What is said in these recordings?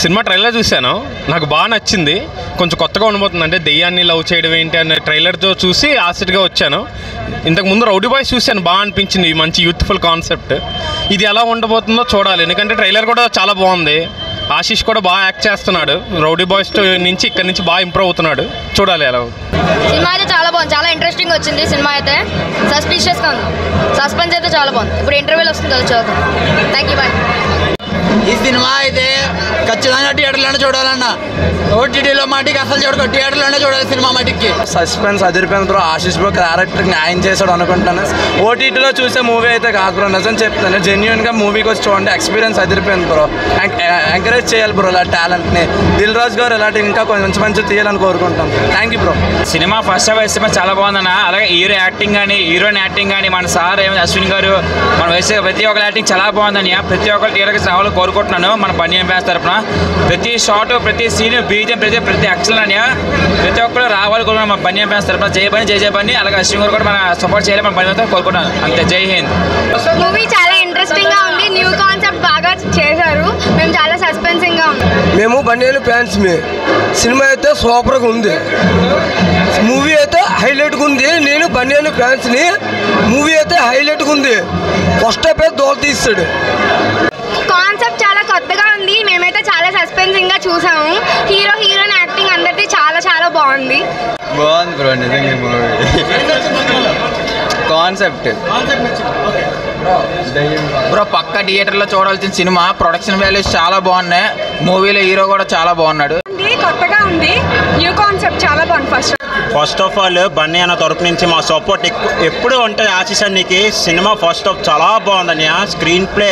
Cinema trailer చూశాను, నాకు బాగా నచ్చింది. కొంచెం కొత్తగా ఉండబోతుంది, అంటే దెయ్యాన్ని లవ్ చేయడం ఏంటి అనే ట్రైలర్తో చూసి ఆసక్తిగా వచ్చాను. ఇంతకుముందు రౌడీ బాయ్స్ చూశాను, బాగా అనిపించింది. మంచి యూత్ఫుల్ కాన్సెప్ట్. ఇది ఎలా ఉండబోతుందో చూడాలి, ఎందుకంటే ట్రైలర్ కూడా చాలా బాగుంది. ఆశీష్ కూడా బాగా యాక్ట్ చేస్తున్నాడు. రౌడీ బాయ్స్ నుంచి ఇక్కడ నుంచి బాగా ఇంప్రూవ్ అవుతున్నాడు. చూడాలి ఎలా. సినిమా అయితే చాలా బాగుంది, చాలా ఇంట్రెస్టింగ్ వచ్చింది. సినిమా అయితే సస్పిషియస్గా ఉంది, సస్పెన్స్ అయితే చాలా బాగుంది. ఇప్పుడు ఇంటర్వ్యూలు వస్తుంది కదా, చూద్దాం. Thank you, bye. ఈ సినిమా అయితే ఖచ్చితంగా థియేటర్లోనే చూడాలన్న. ఓటీటీలో మాటికి అసలు చూడక థియేటర్లోనే చూడాలి సినిమా మాటికి. సస్పెన్స్ అదిరిపోయింది బ్రో. ఆశీష్ బ్రో క్యారెక్టర్కి న్యాయం చేశాడు అనుకుంటాను. ఓటీటీలో చూసే మూవీ అయితే కాదు బ్రో, నిజం చెప్తాను. జెన్యున్గా మూవీకి వచ్చి చూడండి, ఎక్స్పీరియన్స్ అదిరిపోయింది బ్రో. ఎంకరేజ్ చేయాలి బ్రో ఇలా టాలెంట్ని. దిల్ రాజు గారు ఇలాంటి ఇంకా కొంచెం మంచి తీయాలని కోరుకుంటాం. Thank you bro. Cinema first half cinema చాలా బాగుందన్న. అలాగే హీరో యాక్టింగ్ కానీ, హీరోయిన్ యాక్టింగ్ కానీ, మన సార్ అశ్విన్ గారు, మన వయసు ప్రతి ఒక్కరి యాక్టింగ్ చాలా బాగుందని ప్రతి ఒక్కరు థియేటర్కి రావాలని కోరుకుంటున్నాను. మన బనియన్ ఫ్యాన్స్ తరపున ప్రతి షాట్, ప్రతి సీన్, బీజం, ప్రతి యాక్షన్ అని ప్రతి ఒక్కరు రావాలి కోరుకున్నాను. మన బనియన్ ఫ్యాన్స్ తరపున జై బని. అలాగే అశ్విన్ గారు కూడా మన సపోర్ట్ చేయాలి, మన బనియన్ కోరుకుంటున్నాను. అంతే, జై హింద్. మూవీ చాలా ఇంట్రెస్టింగ్ గా ఉంది, న్యూ కాన్సెప్ట్ బాగా చేశారు. మేము చాలా సస్పెన్సింగ్ గా ఉంది. మేము బనియన్ ఫ్యాన్స్. సినిమా అయితే సూపర్గా ఉంది, మూవీ అయితే హైలైట్గా ఉంది. నేను బనియన్ ఫ్యాన్స్ని. మూవీ అయితే హైలైట్గా ఉంది. ఫస్ట్ హాఫ్ అయితే దోల తీస్తాడు. కాన్సెప్ట్ చాలా కొత్తగా ఉంది, మేమైతే చాలా సస్పెన్సింగ్ గా చూసాము. హీరోయిన్ యాక్టింగ్ అందరిది చాలా చాలా బాగుంది. బాగుంది బ్రో, నిజంగా మూవీ కాన్సెప్ట్ బ్రో పక్క థియేటర్లో చూడాల్సిన సినిమా. ప్రొడక్షన్ వాల్యూస్ చాలా బాగున్నాయి. మూవీలో హీరో కూడా చాలా బాగున్నాడు. కొత్తగా ఉంది, న్యూ కాన్సెప్ట్ చాలా బాగుంది. ఫస్ట్ ఆఫ్ ఆల్ బన్నీ అన్న తరపు నుంచి మా సపోర్ట్ ఎప్పుడు ఉంటుంది. ఆశీష్ అన్నికి సినిమా ఫస్ట్ ఆఫ్ చాలా బాగుందని. స్క్రీన్ ప్లే,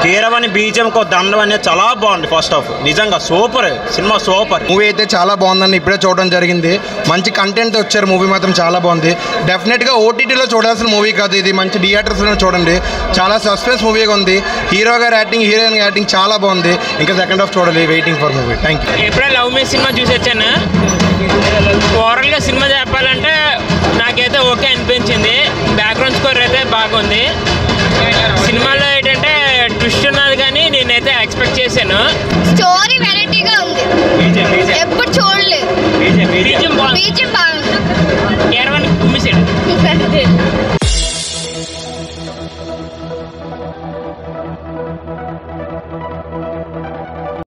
కీరవని బీజం దండం అనేది చాలా బాగుంది. ఫస్ట్ ఆఫ్ నిజంగా సూపర్ సినిమా, సూపర్ మూవీ అయితే చాలా బాగుందని ఇప్పుడే చూడడం జరిగింది. మంచి కంటెంట్ వచ్చారు, మూవీ మాత్రం చాలా బాగుంది. డెఫినెట్గా ఓటీటీలో చూడాల్సిన మూవీ కాదు ఇది, మంచి థియేటర్స్లో చూడండి. చాలా సస్పెన్స్ మూవీగా ఉంది. హీరో గారి యాక్టింగ్, హీరోయిన్ యాక్టింగ్ చాలా బాగుంది. ఇంకా సెకండ్ హాఫ్ చూడాలి. Waiting for movie. Thank you. ఎప్పుడే లవ్ మీ సినిమా చూసి వచ్చాను. ఓవరాల్గా సినిమా చెప్పాలంటే నాకైతే ఓకే అనిపించింది. బ్యాక్గ్రౌండ్ స్కోర్ అయితే బాగుంది. సినిమాలో ఏంటంటే ట్విస్ట్ ఉన్నది, కానీ నేనైతే ఎక్స్పెక్ట్ చేశాను. స్టోరీ వెరైటీగా ఉంది, ఎప్పుడు చూడలేదు. బీజం బాగుంది, కేరవన్ కుమ్మిసాడు.